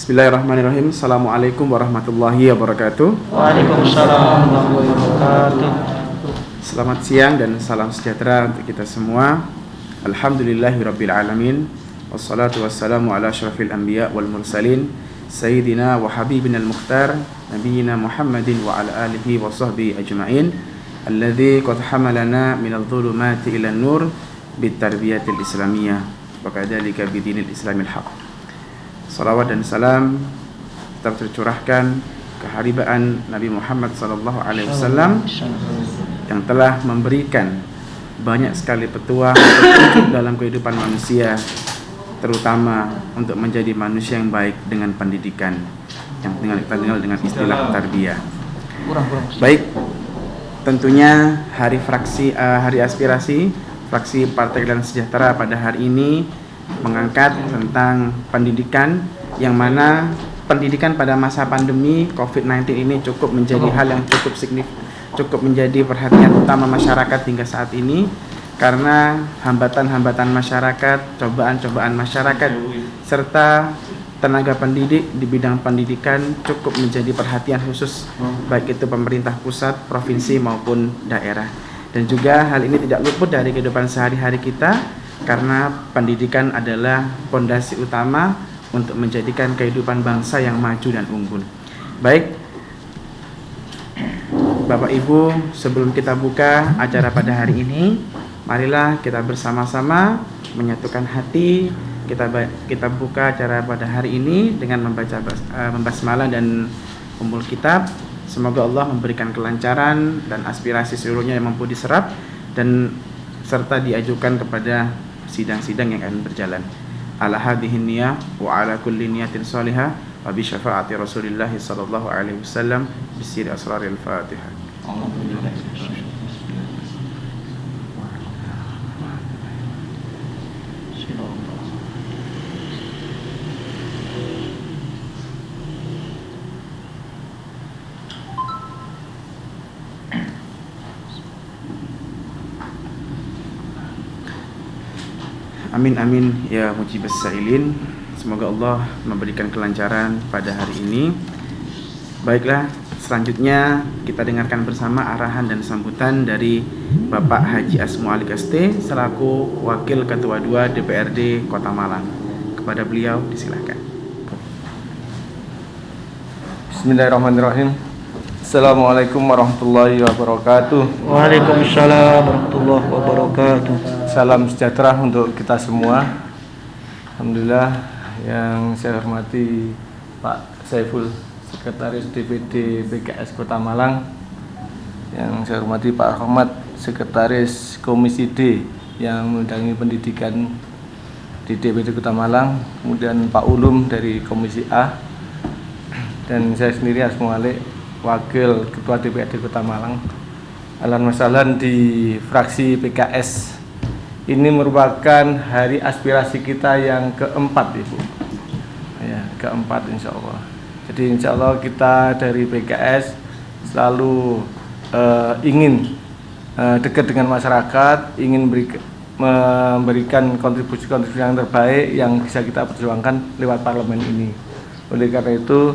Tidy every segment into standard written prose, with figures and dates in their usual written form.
Bismillahirrahmanirrahim. Assalamualaikum warahmatullahi wabarakatuh. Waalaikumsalam warahmatullahi wabarakatuh. Selamat siang dan salam sejahtera untuk kita semua. Alhamdulillahirabbil alamin. Wassalatu wassalamu ala asyrafil anbiya wal mursalin sayyidina wa habibina al-mukhtar nabiyina Muhammadin wa ala alihi wa sahbihi ajma'in alladzi qad hamalana minadh dhulumati ila an-nur bitarbiyatil islamiyah wa kadzalika bidinil islamil haqq. Salawat dan salam tercurahkan keharibaan Nabi Muhammad SAW yang telah memberikan banyak sekali petunjuk dalam kehidupan manusia, terutama untuk menjadi manusia yang baik dengan pendidikan yang kita kenal dengan istilah tarbiyah. Baik, tentunya hari aspirasi fraksi Partai Keadilan Sejahtera pada hari ini mengangkat tentang pendidikan, yang mana pendidikan pada masa pandemi COVID-19 ini cukup menjadi hal yang cukup menjadi perhatian utama masyarakat hingga saat ini, karena hambatan-hambatan masyarakat, cobaan-cobaan masyarakat serta tenaga pendidik di bidang pendidikan cukup menjadi perhatian khusus baik itu pemerintah pusat, provinsi maupun daerah. Dan juga hal ini tidak luput dari kehidupan sehari-hari kita, karena pendidikan adalah fondasi utama untuk menjadikan kehidupan bangsa yang maju dan unggul. Baik, Bapak Ibu, sebelum kita buka acara pada hari ini, marilah kita bersama-sama menyatukan hati. Kita buka acara pada hari ini dengan membaca basmalah dan ummul kitab. Semoga Allah memberikan kelancaran dan aspirasi seluruhnya yang mampu diserap dan serta diajukan kepada sidang-sidang yang akan berjalan. Ala hadhihi niyah wa ala kulli niyatin salihah wa bi syafaati Rasulillah sallallahu alaihi wasallam bisiri asraril Fatihah. Amin amin ya mujibas sa'ilin. Semoga Allah memberikan kelancaran pada hari ini. Baiklah, selanjutnya kita dengarkan bersama arahan dan sambutan dari Bapak Haji Asmu Ali ST selaku Wakil Ketua 2 DPRD Kota Malang. Kepada beliau disilakan. Bismillahirrahmanirrahim. Assalamualaikum warahmatullahi wabarakatuh. Waalaikumsalam warahmatullahi wabarakatuh. Salam sejahtera untuk kita semua. Alhamdulillah, yang saya hormati Pak Saiful, Sekretaris DPD PKS Kota Malang. Yang saya hormati Pak Rahmat, Sekretaris Komisi D yang mendampingi pendidikan di DPD Kota Malang. Kemudian Pak Ulum dari Komisi A. Dan saya sendiri Asmu Ali, Wakil Ketua DPRD Kota Malang. Ahlan wa sahlan di fraksi PKS. Ini merupakan hari aspirasi kita yang keempat, Ibu. Ya, keempat insya Allah. Jadi insya Allah kita dari PKS selalu ingin dekat dengan masyarakat, ingin memberikan kontribusi-kontribusi yang terbaik yang bisa kita perjuangkan lewat parlemen ini. Oleh karena itu,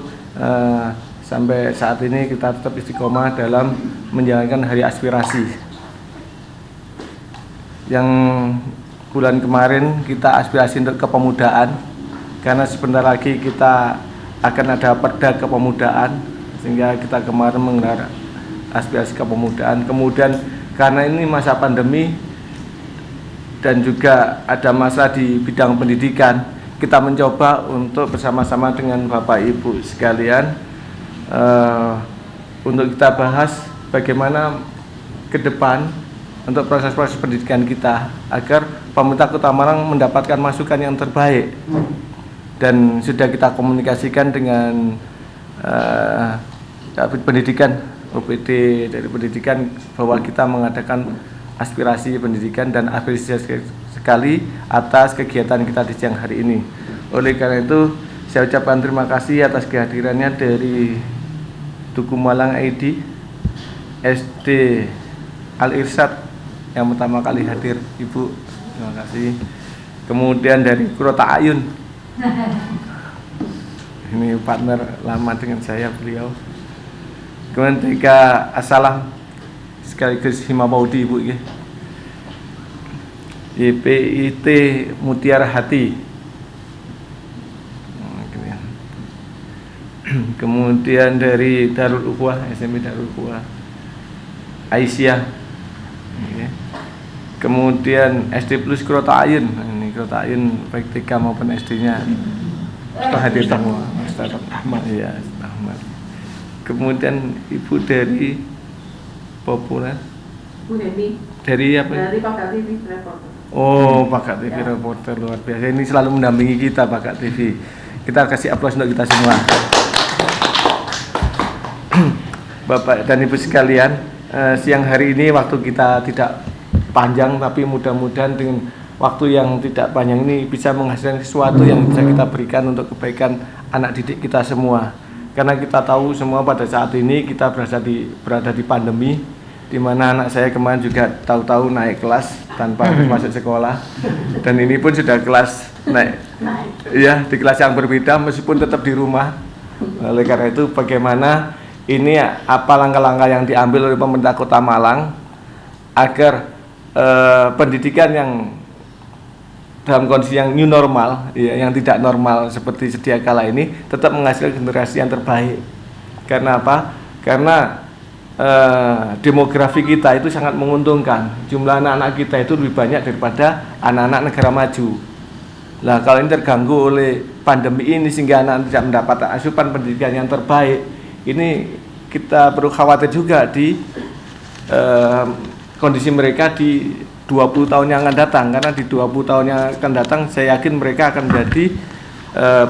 sampai saat ini kita tetap istiqomah dalam menjalankan hari aspirasi. Yang bulan kemarin kita aspirasi untuk kepemudaan, karena sebentar lagi kita akan ada perda kepemudaan, sehingga kita kemarin menggelar aspirasi kepemudaan. Kemudian karena ini masa pandemi dan juga ada masalah di bidang pendidikan, kita mencoba untuk bersama-sama dengan Bapak Ibu sekalian untuk kita bahas bagaimana ke depan untuk proses-proses pendidikan kita, agar pemerintah Kota Malang mendapatkan masukan yang terbaik. Dan sudah kita komunikasikan dengan pendidikan, OPD dari pendidikan, bahwa kita mengadakan aspirasi pendidikan dan apresiasi sekali atas kegiatan kita di siang hari ini. Oleh karena itu, saya ucapkan terima kasih atas kehadirannya dari Tugu Malang ID, SD Al-Irsyad yang pertama kali hadir, Ibu, terima kasih. Kemudian dari Kurota Ayun, Ini partner lama dengan saya beliau. Kemudian tiga Assalam sekaligus Himamaudi Ibu ya. YPIT Mutiara Hati. Kemudian dari Darul Ukhuwah, SMP Darul Ukhuwah Aisyah. Kemudian SD Plus Krota Ayun. Ini Krota Ayun baik TK maupun SD-nya hadir semua. Ustaz Ahmad ya, Ustaz Ahmad. Kemudian Ibu dari Populer. Bu Dewi. Dari apa? Dari Pakat TV reporter. Oh, Pakat TV reporter luar biasa. Ini selalu mendampingi kita Pakat TV. Kita kasih aplaus untuk kita semua. Bapak dan Ibu sekalian, siang hari ini waktu kita tidak panjang, tapi mudah-mudahan dengan waktu yang tidak panjang ini bisa menghasilkan sesuatu yang bisa kita berikan untuk kebaikan anak didik kita semua. Karena kita tahu semua pada saat ini kita berada di pandemi, di mana anak saya kemarin juga tahu-tahu naik kelas tanpa harus masuk sekolah, dan ini pun sudah kelas naik, ya di kelas yang berbeda meskipun tetap di rumah. Oleh karena itu, bagaimana ini apa langkah-langkah yang diambil oleh pemerintah Kota Malang agar pendidikan yang dalam kondisi yang new normal, ya, yang tidak normal seperti sedia kala ini tetap menghasilkan generasi yang terbaik. Karena apa? Karena demografi kita itu sangat menguntungkan. Jumlah anak-anak kita itu lebih banyak daripada anak-anak negara maju. Lah kalau ini terganggu oleh pandemi ini sehingga anak tidak mendapat asupan pendidikan yang terbaik, ini kita perlu khawatir juga di kondisi mereka di 20 tahun yang akan datang. Karena di 20 tahun yang akan datang saya yakin mereka akan menjadi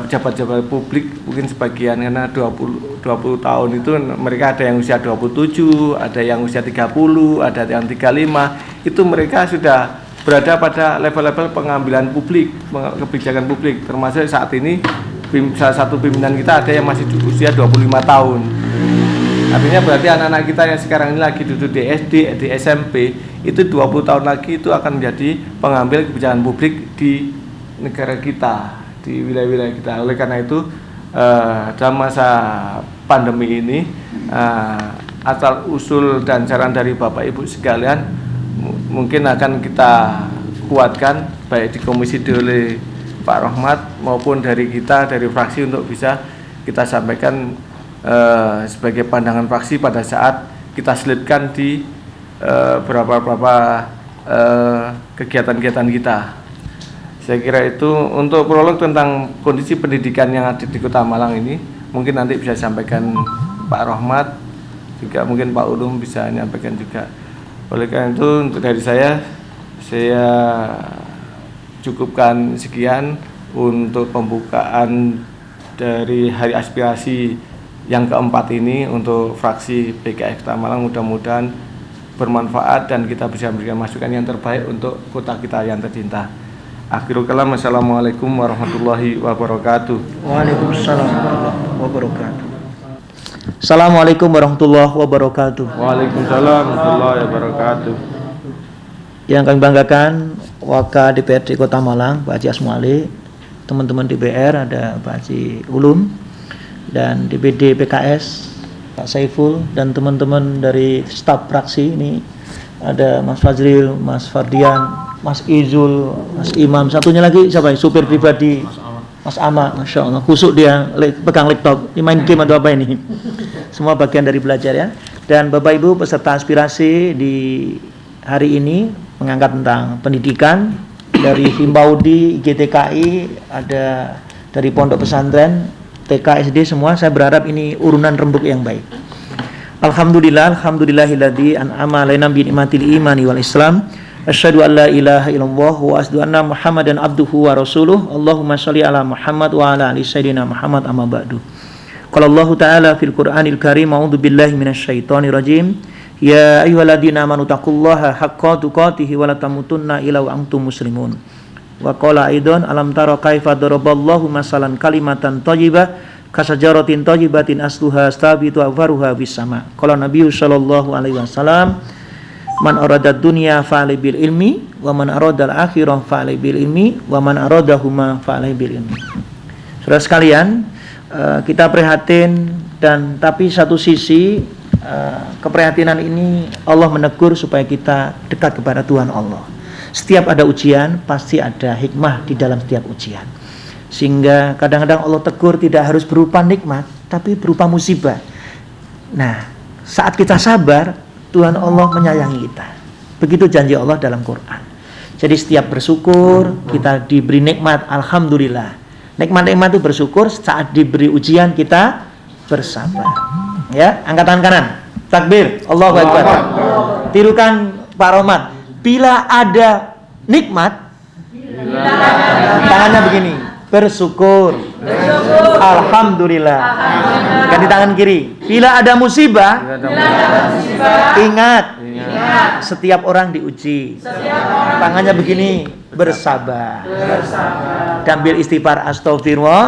pejabat-pejabat publik mungkin sebagian, karena 20 tahun itu mereka ada yang usia 27, ada yang usia 30, ada yang 35. Itu mereka sudah berada pada level-level pengambilan publik, kebijakan publik, termasuk saat ini salah satu pimpinan kita ada yang masih usia 25 tahun. Artinya berarti anak-anak kita yang sekarang ini lagi duduk di SD, di SMP, itu 20 tahun lagi itu akan menjadi pengambil kebijakan publik di negara kita, di wilayah-wilayah kita. Oleh karena itu dalam masa pandemi ini asal usul dan saran dari Bapak Ibu sekalian mungkin akan kita kuatkan baik di komisi oleh Pak Rahmat maupun dari kita dari fraksi untuk bisa kita sampaikan sebagai pandangan fraksi pada saat kita selipkan di beberapa kegiatan-kegiatan kita. Saya kira itu untuk prolog tentang kondisi pendidikan yang ada di Kota Malang ini mungkin nanti bisa disampaikan Pak Rahmat, juga mungkin Pak Ulum bisa menyampaikan juga. Oleh karena itu untuk dari saya cukupkan sekian untuk pembukaan dari Hari Aspirasi yang keempat ini untuk fraksi PKS Kota Malang. Mudah-mudahan bermanfaat dan kita bisa memberikan masukan yang terbaik untuk kota kita yang tercinta. Akhirul kalam, assalamualaikum warahmatullahi wabarakatuh. Waalaikumsalam warahmatullahi wabarakatuh. Assalamualaikum warahmatullahi wabarakatuh. Waalaikumsalam warahmatullahi wabarakatuh. Yang kami banggakan Waka DPRD Kota Malang, Pak Haji Asmuali, teman-teman DPR ada Pak Haji Ulum, dan DPD PKS Pak Saiful, dan teman-teman dari staf fraksi ini ada Mas Fazril, Mas Fardian, Mas Izul, Mas Imam, satunya lagi siapa? Supir pribadi Mas Ahmad, Masya Allah, khusuk dia pegang laptop, ini main game atau apa ini? Semua bagian dari belajar ya. Dan Bapak Ibu peserta aspirasi di hari ini mengangkat tentang pendidikan dari Himbaudi, GTKI, ada dari pondok pesantren, TK, SD, semua. Saya berharap ini urunan rembuk yang baik. Alhamdulillahilladzi an'ama alaina bi ni'matil imani wal Islam. Asyhadu an la ilaha illallah wa asyhadu anna Muhammadan abduhu wa rasuluh. Allahumma shalli ala Muhammad wa ala ali sayyidina Muhammad, amma ba'du. Qala Allah Ta'ala fil Qur'anil Karim, a'udzu billahi minasyaitonir rajim. Ya ayyuhalladzina amanu taqullaha haqqa tuqatih wa la tamutunna illa wa antum muslimun. Wa qala aidan alam tara kaifa daraballahu masalan kalimatan thayyibah kasajaratin thayyibatin asluha stabitu faruha bis sama. Qala Nabi sallallahu alaihi wasallam, man arada dunya fa'alai bil ilmi wa man arada al-akhirah fa'alai bil ilmi wa man aradahuma fa'alai bil ilmi. Saudara sekalian, kita prihatin, dan tapi satu sisi keprihatinan ini Allah menegur supaya kita dekat kepada Tuhan Allah. Setiap ada ujian pasti ada hikmah di dalam setiap ujian, sehingga kadang-kadang Allah tegur tidak harus berupa nikmat tapi berupa musibah. Nah, saat kita sabar, Tuhan Allah menyayangi kita. Begitu janji Allah dalam Quran. Jadi setiap bersyukur kita diberi nikmat, alhamdulillah. Nikmat-nikmat itu bersyukur, saat diberi ujian kita bersabar. Ya, angkat tangan kanan. Takbir, Allahu Akbar. Tirukan Pak Rohmat. Bila ada nikmat, tangannya begini, bersyukur. Alhamdulillah. Ganti tangan kiri. Bila ada musibah, ingat. Setiap orang diuji. Tangannya begini, bersabar. Ambil istighfar, astagfirullah.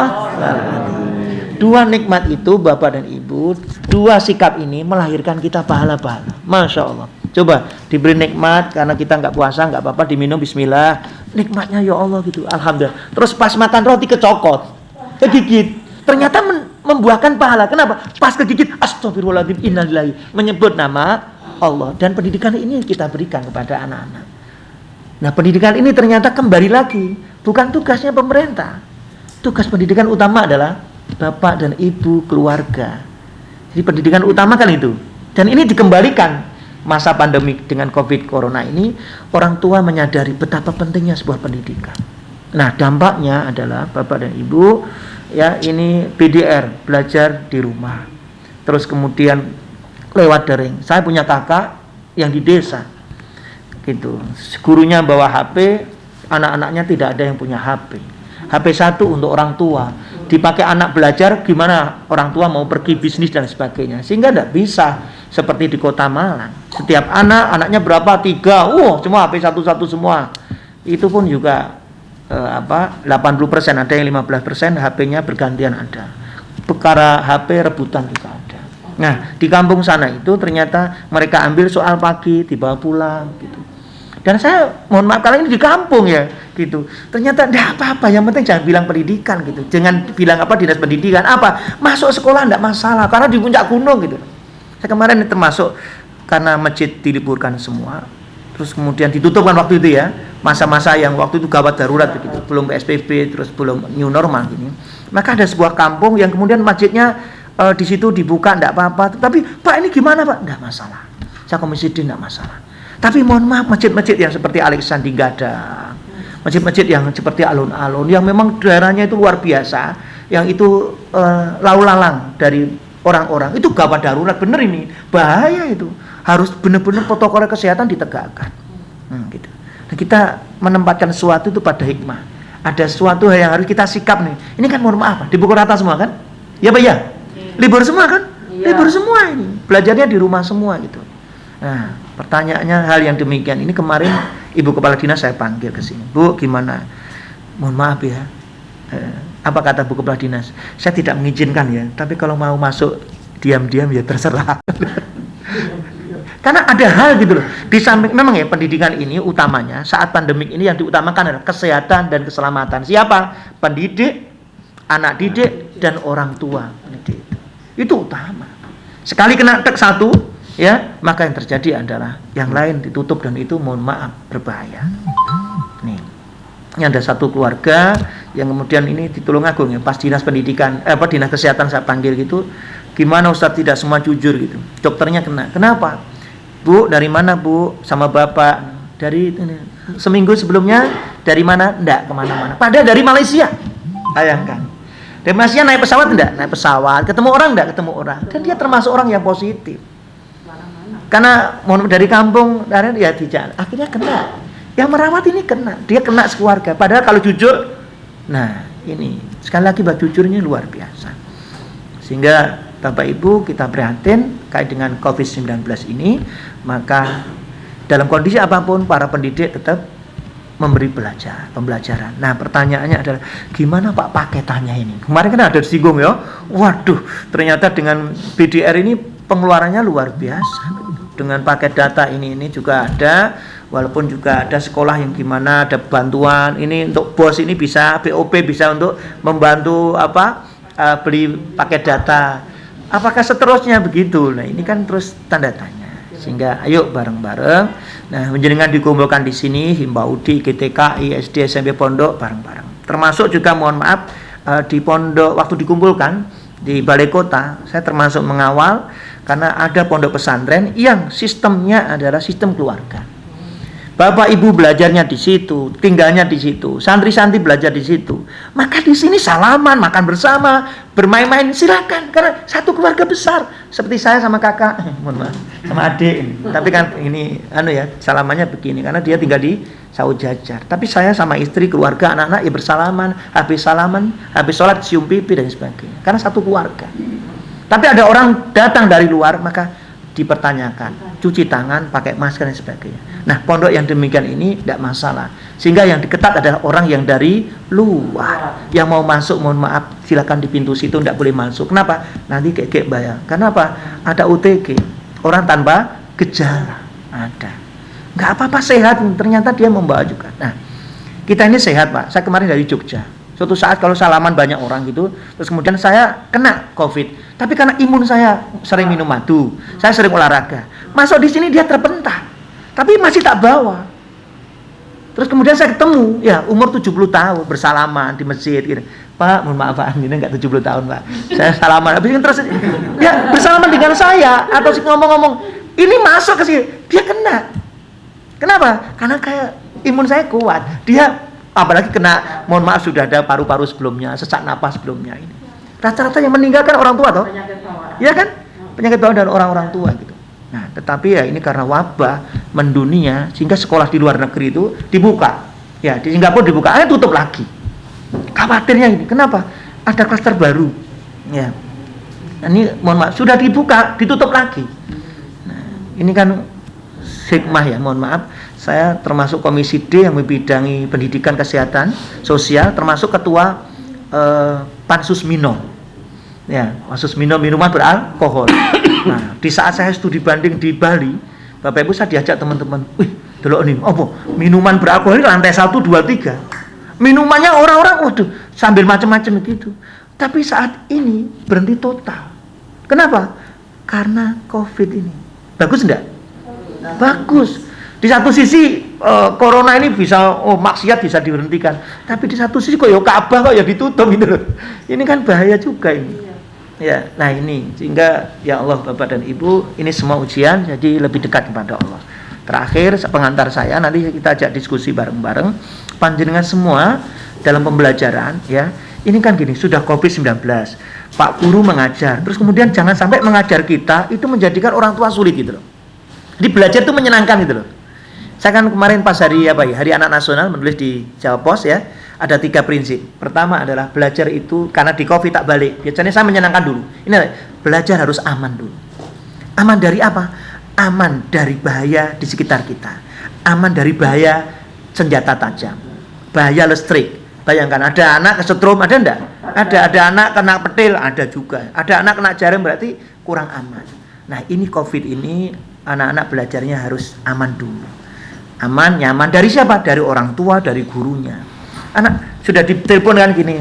Dua nikmat itu, Bapak dan Ibu, dua sikap ini melahirkan kita pahala-pahala. Masya Allah. Coba diberi nikmat karena kita nggak puasa, nggak apa-apa, diminum bismillah. Nikmatnya ya Allah gitu, alhamdulillah. Terus pas makan roti kecokot, kegigit, ternyata membuahkan pahala. Kenapa? Pas kegigit, astagfirullahaladzim, innalillahi, menyebut nama Allah. Dan pendidikan ini kita berikan kepada anak-anak. Nah, pendidikan ini ternyata kembali lagi bukan tugasnya pemerintah. Tugas pendidikan utama adalah Bapak dan Ibu, keluarga. Jadi pendidikan utama kan itu. Dan ini dikembalikan masa pandemi dengan COVID Corona ini, orang tua menyadari betapa pentingnya sebuah pendidikan. Nah, dampaknya adalah Bapak dan Ibu, ya, ini BDR, belajar di rumah. Terus kemudian lewat daring. Saya punya kakak yang di desa. Gitu. Gurunya bawa HP, anak-anaknya tidak ada yang punya HP. HP satu untuk orang tua. Dipakai anak belajar, gimana orang tua mau pergi bisnis dan sebagainya. Sehingga tidak bisa seperti di Kota Malang. Setiap anaknya berapa? 3. Semua HP satu-satu semua. Itu pun juga 80%, ada yang 15% HP-nya bergantian ada. Perkara HP rebutan juga ada. Nah, di kampung sana itu ternyata mereka ambil soal pagi, dibawa pulang gitu. Dan saya mohon maaf, kali ini di kampung ya gitu. Ternyata tidak apa-apa, yang penting jangan bilang pendidikan gitu. Jangan bilang dinas pendidikan, masuk sekolah tidak masalah karena di puncak gunung gitu. Saya kemarin termasuk karena masjid diliburkan semua. Terus kemudian ditutup kan waktu itu ya, masa-masa yang waktu itu gawat darurat begitu, belum PSBB, terus belum new normal gini. Maka ada sebuah kampung yang kemudian masjidnya di situ dibuka, tidak apa-apa. Tapi Pak, ini gimana Pak? Tidak masalah. Saya komisi D, tidak masalah. Tapi mohon maaf, masjid-masjid yang seperti Alexandri Gadang, masjid-masjid yang seperti alun-alun, yang memang daerahnya itu luar biasa, yang itu lalu lalang dari orang-orang, itu gawat darurat, bener ini, bahaya itu. Harus benar-benar protokol kesehatan ditegakkan. Gitu. Nah, kita menempatkan sesuatu itu pada hikmah. Ada sesuatu yang harus kita sikap nih. Ini kan mohon maaf, di pukul rata semua kan? Ya Pak ya? Libur semua kan? Libur semua ini. Belajarnya di rumah semua gitu. Nah, pertanyaannya hal yang demikian ini kemarin Ibu Kepala Dinas saya panggil ke sini. Bu, gimana? Mohon maaf ya. Apa kata Bu Kepala Dinas? Saya tidak mengizinkan ya, tapi kalau mau masuk diam-diam ya terserah. Karena ada hal gitu loh. Di samping memang ya pendidikan ini utamanya saat pandemik ini yang diutamakan adalah kesehatan dan keselamatan. Siapa? Pendidik, anak didik dan orang tua pendidik. Itu utama. Sekali kena tek satu, ya, maka yang terjadi adalah yang lain ditutup dan itu mohon maaf berbahaya. Nih. Ini ada satu keluarga yang kemudian ini di Tulungagung ya, pas dinas pendidikan dinas kesehatan saya panggil gitu, gimana Ustadz tidak semua jujur gitu. Dokternya kena. Kenapa? Bu, dari mana Bu? Sama Bapak. Dari seminggu sebelumnya dari mana? Enggak kemana-mana. Padahal dari Malaysia. Bayangkan. Dari Malaysia naik pesawat enggak? Naik pesawat. Ketemu orang enggak? Ketemu orang. Dan dia termasuk orang yang positif. Karena dari kampung, ya di jalan. Akhirnya kena. Yang merawat ini kena. Dia kena sekeluarga. Padahal kalau jujur, nah ini sekali lagi Mbak, jujurnya luar biasa. Sehingga Bapak Ibu kita prihatin kait dengan COVID-19 ini, maka dalam kondisi apapun para pendidik tetap memberi pembelajaran. Nah, pertanyaannya adalah gimana Pak paketannya ini? Kemarin kan ada disinggung ya. Waduh, ternyata dengan BDR ini pengeluarannya luar biasa. Dengan paket data ini juga ada, walaupun juga ada sekolah yang gimana ada bantuan. Ini untuk BOS ini bisa, BOP bisa untuk membantu beli paket data. Apakah seterusnya begitu? Nah, ini kan terus tanda tanya. Sehingga ayo bareng-bareng. Nah, menjenengan dikumpulkan di sini Himbaudi, GTKI, SD, SMP Pondok bareng-bareng. Termasuk juga mohon maaf di pondok waktu dikumpulkan di balai kota, saya termasuk mengawal karena ada pondok pesantren yang sistemnya adalah sistem keluarga. Bapak ibu belajarnya di situ, tinggalnya di situ, santri-santri belajar di situ. Maka di sini salaman, makan bersama, bermain-main silakan karena satu keluarga besar. Seperti saya sama kakak, mohon maaf, sama adik. Tapi kan ini salamannya begini karena dia tinggal di Saud Jajar. Tapi saya sama istri, keluarga, anak-anak ya bersalaman, habis sholat cium pipi dan sebagainya. Karena satu keluarga. Tapi ada orang datang dari luar maka dipertanyakan, cuci tangan, pakai masker dan sebagainya. Nah, pondok yang demikian ini tidak masalah. Sehingga yang diketat adalah orang yang dari luar. Yang mau masuk, mohon maaf, silakan di pintu situ, tidak boleh masuk. Kenapa? Nanti kayak bayar. Kenapa? Ada UTG, orang tanpa gejala. Ada. Nggak apa-apa, sehat. Ternyata dia membawa juga. Nah, kita ini sehat, Pak. Saya kemarin dari Jogja. Suatu saat kalau salaman banyak orang gitu, terus kemudian saya kena COVID. Tapi karena imun saya sering minum madu, saya sering olahraga. Masuk di sini dia terpental. Tapi masih tak bawa. Terus kemudian saya ketemu, ya umur 70 tahun, bersalaman di masjid gitu. Pak, mohon maaf Pak, ini enggak 70 tahun Pak. Saya salaman, habis itu terus ya bersalaman dengan saya atau ngomong-ngomong, ini masuk ke sini, dia kena. Kenapa? Karena kayak imun saya kuat. Dia apalagi kena, mohon maaf sudah ada paru-paru sebelumnya, sesak napas sebelumnya ini. Rata-rata yang meninggal kan orang tua toh? Penyakit bawaan. Iya kan? Penyakit bawaan dan orang-orang tua gitu. Nah, tetapi ya ini karena wabah mendunia sehingga sekolah di luar negeri itu dibuka. Ya, di Singapura dibuka, tutup lagi. Khawatirnya ini, kenapa? Ada klaster baru. Ya. Nah, ini mohon maaf sudah dibuka, ditutup lagi. Nah, ini kan hikmah ya, mohon maaf. Saya termasuk komisi D yang membidangi pendidikan kesehatan sosial, termasuk ketua Pansus Minum. Ya, Pansus Minum minuman beralkohol. Nah, di saat saya studi banding di Bali, Bapak Ibu saya diajak teman-teman, wih, delok nih, apa? Minuman beralkohol ini lantai 1, 2, 3. Minumannya orang-orang, waduh, sambil macam-macam begitu. Tapi saat ini berhenti total. Kenapa? Karena COVID ini. Bagus enggak? Bagus. Di satu sisi corona ini bisa maksiat bisa diberhentikan, tapi di satu sisi kok ya Ka'bah kok ya ditutup gitu loh. Ini kan bahaya juga ini. Ya, nah ini sehingga ya Allah Bapak dan Ibu, ini semua ujian jadi lebih dekat kepada Allah. Terakhir pengantar saya, nanti kita ajak diskusi bareng-bareng panjenengan semua dalam pembelajaran ya. Ini kan gini, sudah Covid-19. Pak guru mengajar, terus kemudian jangan sampai mengajar kita itu menjadikan orang tua sulit gitu loh. Jadi belajar itu menyenangkan gitu loh. Saya kan kemarin pas hari Anak Nasional menulis di Jawa Pos ya, ada 3 prinsip. Pertama adalah belajar itu karena di Covid tak balik. Biasanya saya menyenangkan dulu. Ini belajar harus aman dulu. Aman dari apa? Aman dari bahaya di sekitar kita. Aman dari bahaya senjata tajam. Bahaya listrik. Bayangkan ada anak kesetrum, ada enggak? Ada anak kena petil, ada juga. Ada anak kena jarum berarti kurang aman. Nah, ini Covid ini anak-anak belajarnya harus aman dulu. Aman, nyaman dari siapa? Dari orang tua, dari gurunya. Anak sudah ditelepon kan gini.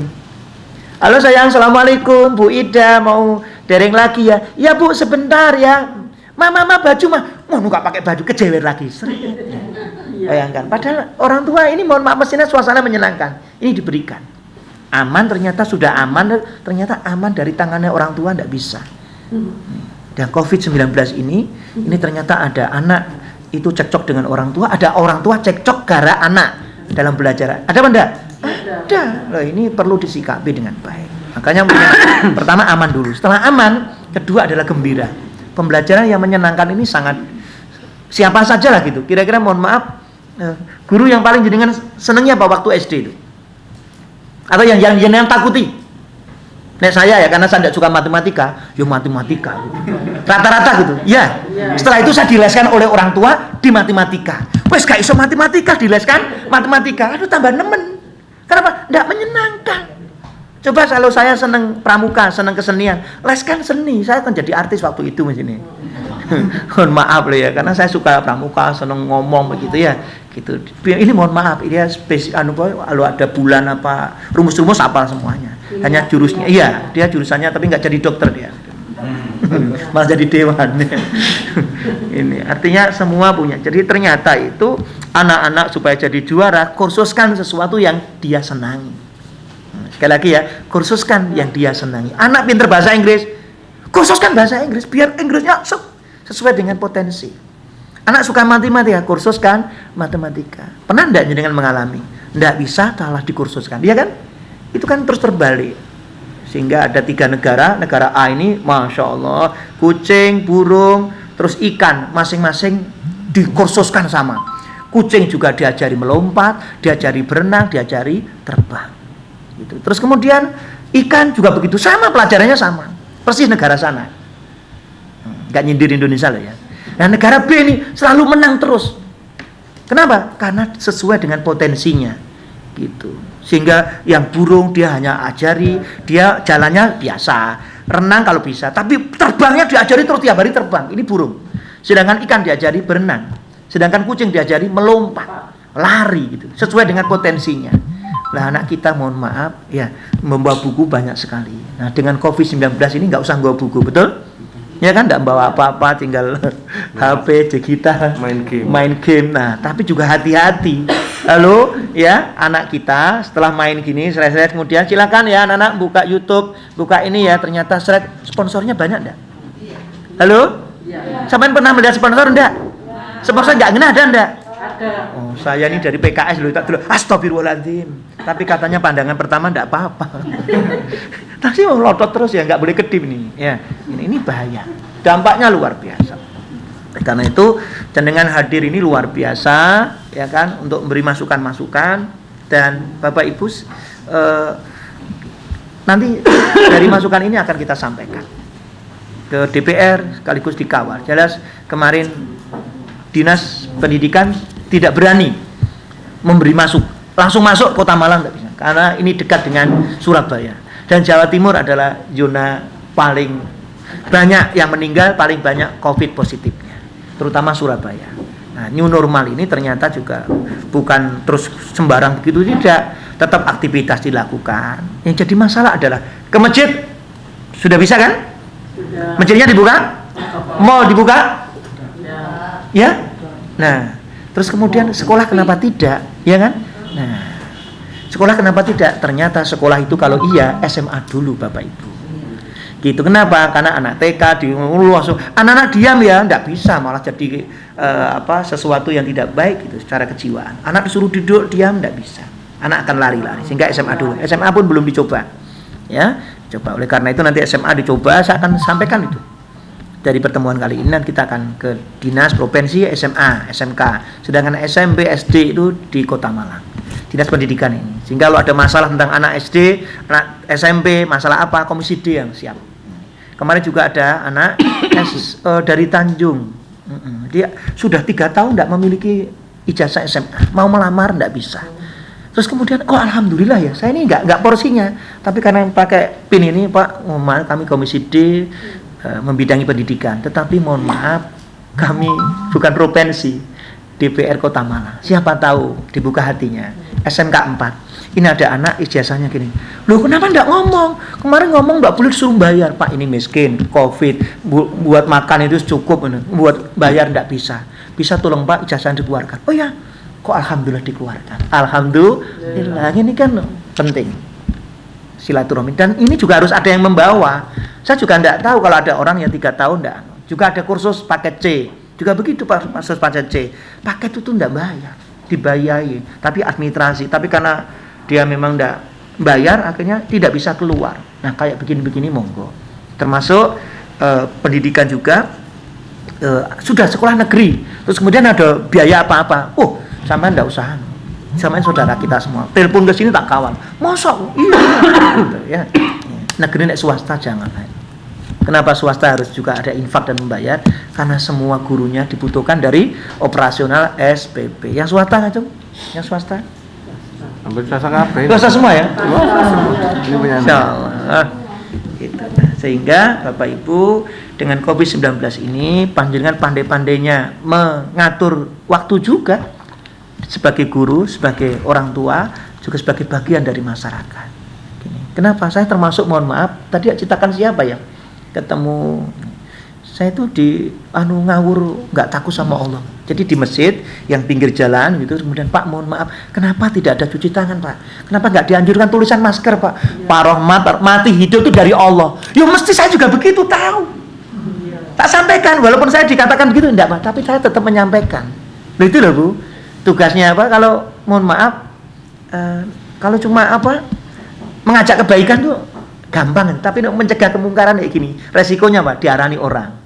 Halo sayang, assalamualaikum, Bu Ida mau dereng lagi ya? Ya Bu, sebentar ya. Mama baju mah, mau nggak pakai baju kejewer lagi. Bayangkan. Padahal orang tua ini mohon maaf mestinya suasana menyenangkan. Ini diberikan. Aman ternyata sudah aman, ternyata aman dari tangannya orang tua tidak bisa. Dan Covid-19 ini ternyata ada anak itu cekcok dengan orang tua, ada orang tua cekcok gara anak dalam belajar. Ada apa enggak? Ada. Loh, ini perlu disikapi dengan baik. Makanya pertama aman dulu. Setelah aman, kedua adalah gembira. Pembelajaran yang menyenangkan ini sangat siapa saja lah gitu. Kira-kira mohon maaf, guru yang paling jenengan senengnya apa waktu SD itu? Atau yang jenengan takuti? Nek saya ya karena saya tidak suka matematika, ya matematika gitu. Rata-rata gitu. Ya. Setelah itu saya dileskan oleh orang tua di matematika. Wes gak iso matematika dileskan matematika. Aduh tambah nemen. Kenapa? Tidak menyenangkan. Coba kalau saya seneng pramuka, seneng kesenian, leskan seni, saya akan jadi artis waktu itu di sini. Mohon maaf loh ya, karena saya suka pramuka, seneng ngomong begitu ya. Gitu. Ini mohon maaf, ini ya kalau ada bulan apa, rumus-rumus apa semuanya. Hanya jurusnya, iya, dia jurusannya tapi nggak jadi dokter dia. Malah jadi dewan. Ini artinya semua punya. Jadi ternyata itu anak-anak supaya jadi juara, kursuskan sesuatu yang dia senangi. Sekali lagi ya, kursuskan yang dia senangi. Anak pinter bahasa Inggris, kursuskan bahasa Inggris biar Inggrisnya sesuai dengan potensi. Anak suka matematika, kursuskan matematika. Pernah enggak dengan mengalami? Enggak bisa, salah dikursuskan. Iya kan? Itu kan terus terbalik. Sehingga ada 3 negara. Negara A ini, Masya Allah, kucing, burung, terus ikan, masing-masing dikursuskan sama. Kucing juga diajari melompat, diajari berenang, diajari terbang. Gitu. Terus kemudian ikan juga begitu, sama pelajarannya sama. Persis negara sana. Nggak nyindir Indonesia loh ya. Nah negara B ini selalu menang terus. Kenapa? Karena sesuai dengan potensinya. Gitu. Sehingga yang burung dia hanya ajari, dia jalannya biasa, renang kalau bisa, tapi terbangnya diajari terus tiap hari terbang. Ini burung. Sedangkan ikan diajari berenang. Sedangkan kucing diajari melompat, lari gitu. Sesuai dengan potensinya. Nah anak kita mohon maaf ya membawa buku banyak sekali. Nah dengan COVID-19 ini nggak usah bawa buku, betul? Ya kan nggak bawa apa-apa, tinggal HP, digital, main game. Nah tapi juga hati-hati. Lalu ya anak kita setelah main gini, seret-seret kemudian silakan ya anak-anak buka YouTube, buka ini ya, ternyata sponsornya banyak enggak? Halo? Sampai pernah melihat sponsor enggak? Sponsor nggak ada enggak? Oh, saya ini dari PKS loh, tak dulu. Astagfirullahaladzim. Tapi katanya pandangan pertama enggak apa-apa. Tapi mau lotot terus ya, nggak boleh kedip nih. Ya, ini bahaya. Dampaknya luar biasa. Karena itu dengan hadir ini luar biasa, ya kan, untuk memberi masukan-masukan dan Bapak Ibu nanti dari masukan ini akan kita sampaikan ke DPR sekaligus dikawal. Jelas kemarin Dinas Pendidikan tidak berani memberi langsung masuk Kota Malang tidak bisa, karena ini dekat dengan Surabaya dan Jawa Timur adalah zona paling banyak yang meninggal, paling banyak COVID positifnya, terutama Surabaya. Nah, new normal ini ternyata juga bukan terus sembarang begitu, tidak, tetap aktivitas dilakukan. Yang jadi masalah adalah ke masjid sudah bisa kan? Sudah. Masjidnya dibuka? Mall dibuka? Ya? Nah, terus kemudian sekolah kenapa tidak? Ya kan? Nah, sekolah kenapa tidak? Ternyata sekolah itu kalau iya SMA dulu Bapak Ibu. Gitu. Kenapa? Karena anak TK langsung anak-anak diam ya, enggak bisa, malah jadi sesuatu yang tidak baik gitu secara kejiwaan. Anak disuruh duduk diam enggak bisa. Anak akan lari-lari. Sehingga SMA dulu. SMA pun belum dicoba. Ya, coba. Oleh karena itu nanti SMA dicoba, saya akan sampaikan itu. Dari pertemuan kali ini nanti kita akan ke Dinas Provinsi SMA, SMK. Sedangkan SMP, SD itu di Kota Malang. Dinas Pendidikan ini. Sehingga kalau ada masalah tentang anak SD, anak SMP, masalah apa, Komisi D yang siap. Kemarin juga ada anak dari Tanjung. Dia sudah 3 tahun tidak memiliki ijazah SMA. Mau melamar tidak bisa. Terus kemudian, alhamdulillah ya, saya ini nggak porsinya. Tapi karena pakai PIN ini, Pak, kami Komisi D membidangi pendidikan, tetapi mohon maaf kami bukan provinsi, DPR Kota Malang. Siapa tahu dibuka hatinya. SMK 4. Ini ada anak ijazahnya gini. Loh kenapa enggak ngomong? Kemarin ngomong enggak boleh disuruh bayar. Pak ini miskin, Covid, buat makan itu cukup, buat bayar enggak bisa. Bisa tolong Pak ijazahnya dikeluarkan. Oh ya, kok alhamdulillah dikeluarkan. Alhamdulillah, ini kan penting. Silaturahmi, dan ini juga harus ada yang membawa. Saya juga tidak tahu kalau ada orang yang 3 tahun tidak. Juga ada kursus paket C, juga begitu Pak, kursus paket C. Paket itu tidak bayar, dibayari, tapi administrasi. Tapi karena dia memang tidak bayar, akhirnya tidak bisa keluar. Nah kayak begini-begini monggo. Termasuk pendidikan juga sudah sekolah negeri, terus kemudian ada biaya apa-apa. Sama tidak usah. Sama saudara kita semua. Telepon ke sini tak kawal. Mosok? Iya. Gitu, ya. Negeri nek swasta jangan. Kenapa swasta harus juga ada infak dan membayar? Karena semua gurunya dibutuhkan dari operasional SPP. Yang swasta nggak Cung? Yang swasta? Hampir swasta kabeh. Swasta semua ya? Ini punya. Insyaallah. Gitu. Sehingga Bapak Ibu dengan COVID-19 ini panjenengan pandai-pandainya mengatur waktu juga sebagai guru, sebagai orang tua, juga sebagai bagian dari masyarakat. Gini. Kenapa? Saya termasuk, mohon maaf, tadi ceritakan siapa ya? Ketemu saya itu di ngawur, nggak takut sama Allah. Jadi di masjid yang pinggir jalan gitu, kemudian Pak mohon maaf, kenapa tidak ada cuci tangan Pak? Kenapa nggak dianjurkan tulisan masker Pak? Pak Rahmat, mati hidup itu dari Allah. Ya mesti saya juga begitu tahu. Tak sampaikan, walaupun saya dikatakan begitu enggak Pak, tapi saya tetap menyampaikan. Begitu loh Bu. Tugasnya apa? Kalau mohon maaf, kalau cuma mengajak kebaikan tuh gampang, tapi untuk mencegah kemungkaran kayak gini, resikonya Pak, diarani orang.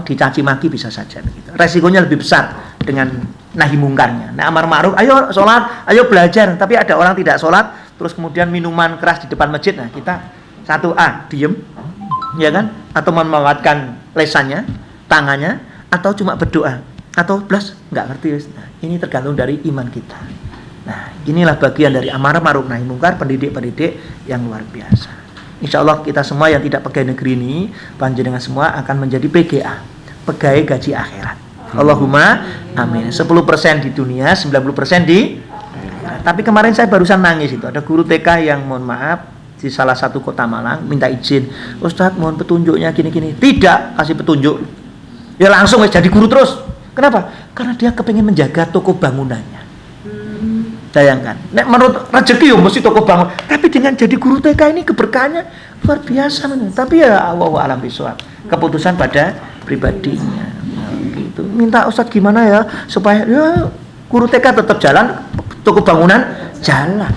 Dicaci maki bisa saja begitu. Resikonya lebih besar dengan nahi mungkarnya. Nah, amar ma'ruf, ayo sholat, ayo belajar, tapi ada orang tidak sholat, terus kemudian minuman keras di depan masjid. Nah, kita 1A diem, ya kan? Atau memanfaatkan lesannya, tangannya, atau cuma berdoa, atau plus nggak ngerti. Nah, ini tergantung dari iman kita. Nah, inilah bagian dari amar ma'ruf nahi mungkar, pendidik-pendidik yang luar biasa. Insya Allah kita semua yang tidak pegawai negeri ini, panjenengan semua akan menjadi PGA, pegawai gaji akhirat. Allahumma amin. 10% di dunia, 90% di akhirat. Tapi kemarin saya barusan nangis itu, ada guru TK yang mohon maaf di salah satu kota Malang minta izin, Ustadz mohon petunjuknya gini-gini. Tidak kasih petunjuk, ya langsung jadi guru terus. Kenapa? Karena dia kepengen menjaga toko bangunannya. Bayangkan, menurut rezeki mesti toko bangun, tapi dengan jadi guru TK ini keberkahannya luar biasa. Tapi ya Allah alam bisawab, keputusan pada pribadinya. Gitu. Minta Ustadz gimana ya supaya ya guru TK tetap jalan, toko bangunan jalan.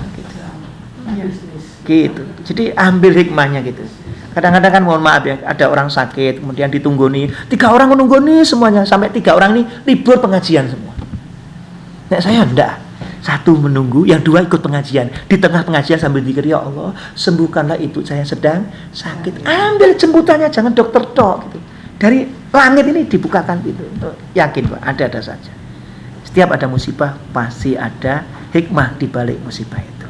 Gitu. Jadi ambil hikmahnya gitu. Kadang-kadang kan mohon maaf ya, ada orang sakit, kemudian ditunggoni, 3 orang menunggoni semuanya, sampai 3 orang ini libur pengajian semua. Nah saya enggak. 1 menunggu, yang 2 ikut pengajian. Di tengah pengajian sambil zikir, ya Allah, sembuhkanlah ibu saya sedang sakit. Ambil jemputannya, jangan dokter tok gitu. Dari langit ini dibukakan gitu. Yakin Pak, ada saja. Setiap ada musibah pasti ada hikmah di balik musibah itu.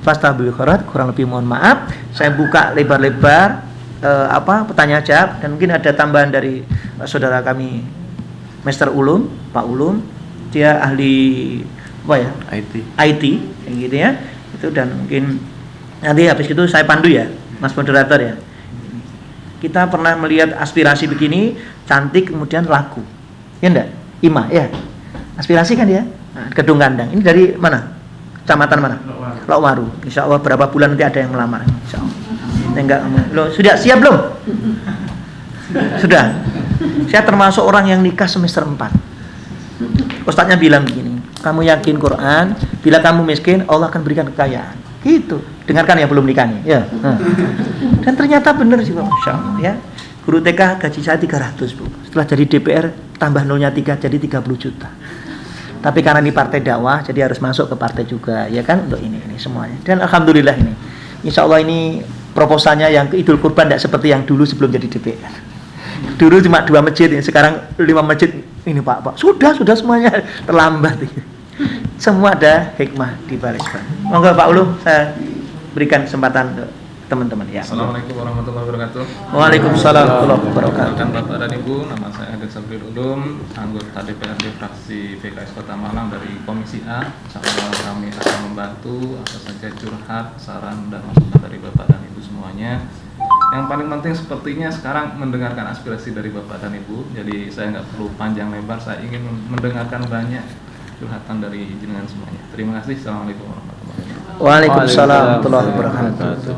Fastabil khairat, kurang lebih mohon maaf, saya buka lebar-lebar pertanyaan jawab, dan mungkin ada tambahan dari saudara kami Master Ulum, Pak Ulum, dia ahli IT yang gitu ya. Itu, dan mungkin nanti habis itu saya pandu ya, Mas moderator ya. Kita pernah melihat aspirasi begini, cantik kemudian laku. Ya enggak? Ima ya. Aspirasi kan ya? Nah, Gedung Kandang. Ini dari mana? Kecamatan mana? Lokwaru. Insya Allah berapa bulan nanti ada yang melamar. Insya Allah. Enggak, lo sudah siap belum? Sudah. Saya termasuk orang yang nikah semester 4. Ustadznya bilang begini, kamu yakin Quran, bila kamu miskin Allah akan berikan kekayaan. Gitu. Dengarkan ya, belum nikah nih ya. Dan ternyata benar sih Pak, Masya Allah ya. Guru TK gaji saya 300 Bu. Setelah jadi DPR tambah nolnya 3 jadi 30 juta. Tapi karena ini partai dakwah, jadi harus masuk ke partai juga, ya kan, untuk ini semuanya. Dan alhamdulillah ini, insya Allah ini proposalnya yang ke Idul Kurban tidak seperti yang dulu sebelum jadi DPR. Dulu cuma 2 masjid, sekarang 5 masjid. Ini Pak, sudah semuanya terlambat. Semua ada hikmah di balik. Monggo Pak Ulu, saya berikan kesempatan untuk teman-teman ya. Assalamualaikum warahmatullahi wabarakatuh. Waalaikumsalam warahmatullahi wabarakatuh. Dan Bapak dan Ibu, nama saya Adil Sabril Ulum, anggota DPRD fraksi PKS Kota Malang dari Komisi A. Insyaallah kami akan membantu apa saja curhat, saran dan masukan dari Bapak dan Ibu semuanya. Yang paling penting sepertinya sekarang mendengarkan aspirasi dari Bapak dan Ibu. Jadi saya nggak perlu panjang lebar, saya ingin mendengarkan banyak curhatan dari jenengan semuanya. Terima kasih. Assalamualaikum warahmatullahi wabarakatuh. Waalaikumsalam warahmatullahi wabarakatuh.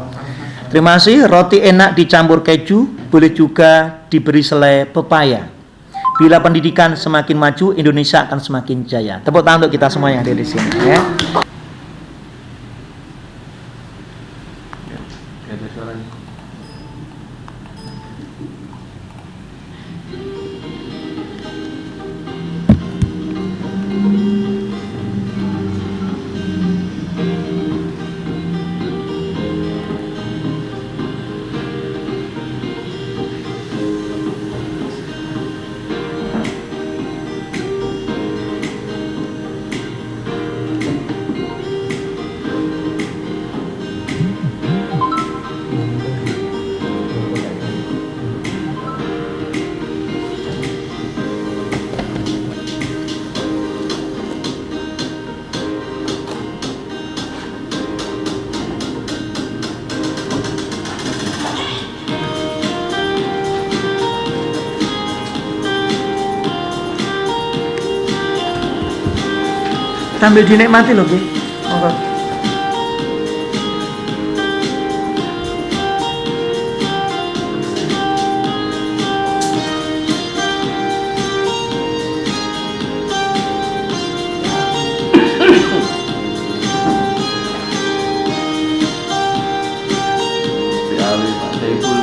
Terima kasih. Roti enak dicampur keju, boleh juga diberi selai pepaya. Bila pendidikan semakin maju, Indonesia akan semakin jaya. Tepuk tangan untuk kita semua yang ada di sini ya. Sambil dinikmati loh, Nggih. Monggo. Ali Pak Saiful.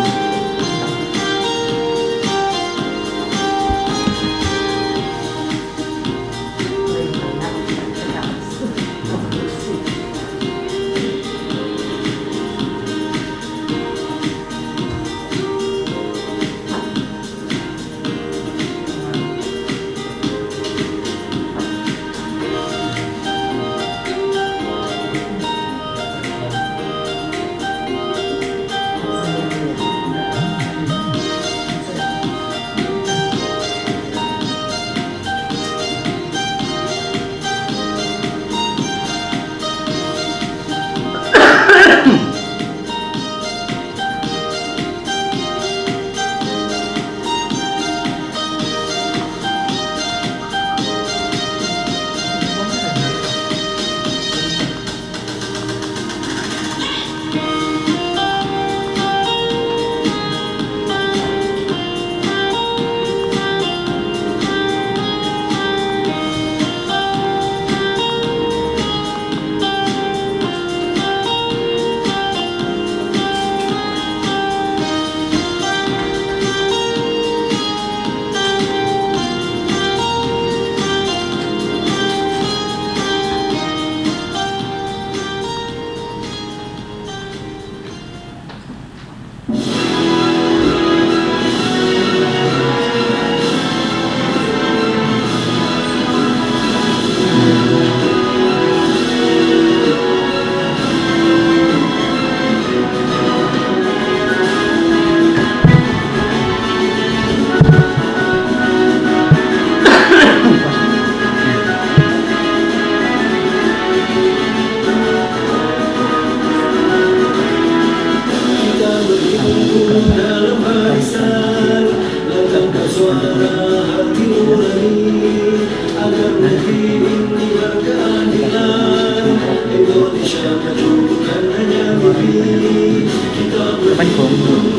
Kapan Gong? 7.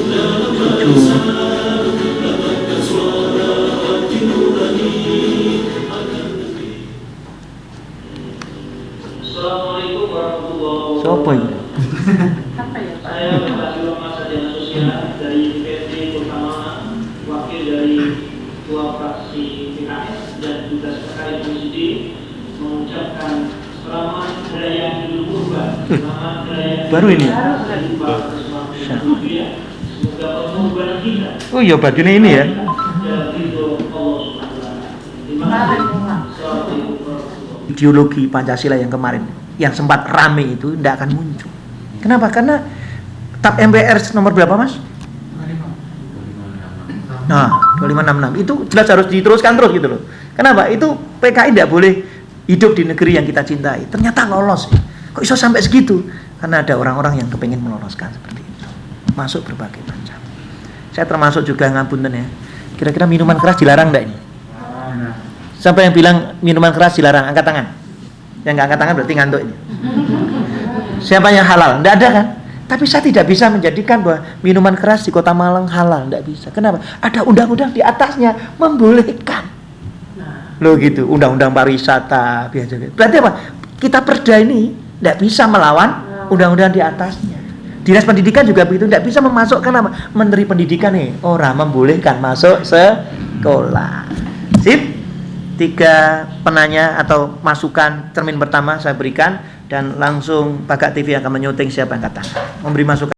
Assalamualaikum warahmatullahi Sopo iki? Apa ya Pak? Saya Bapak Mas Sarjana Sosial dari DPRD Kota wakil dari Ketua Fraksi PKS dan tugas terkait Komisi D mengucapkan selamat Raya Idul Kurban. Selamat Raya Baru ini ya? Semoga pengorbanan kita Oh iya, bajunya ini ya. dan ridho Allah Subhanahu wa taala. Terima kasih. Assalamualaikum warahmatullahi Ideologi Pancasila yang kemarin yang sempat rame itu tidak akan muncul. Kenapa? Karena TAP MPR nomor berapa, Mas? 2566. Nah, 2566 itu jelas harus diteruskan terus gitu loh. Kenapa? Itu PKI tidak boleh hidup di negeri yang kita cintai. Ternyata lolos. Kok bisa sampai segitu? Karena ada orang-orang yang kepengen meloloskan seperti itu. Masuk berbagai macam. Saya termasuk juga ngapunten ya. Kira-kira minuman keras dilarang enggak ini? Siapa yang bilang minuman keras dilarang? Angkat tangan. Yang nggak angkat tangan berarti ngantuk ini. Siapa yang halal? Nggak ada kan? Tapi saya tidak bisa menjadikan bahwa minuman keras di Kota Malang halal. Nggak bisa. Kenapa? Ada undang-undang di atasnya membolehkan. Loh gitu. Undang-undang pariwisata. Biasa. Berarti apa? Kita perda ini nggak bisa melawan undang-undang di atasnya. Dinas Pendidikan juga begitu. Nggak bisa memasukkan nama Menteri Pendidikan nih. Orang membolehkan masuk sekolah. Sip. 3 penanya atau masukan cermin pertama saya berikan dan langsung Pakak TV akan menyuting siapa yang kata memberi masukan.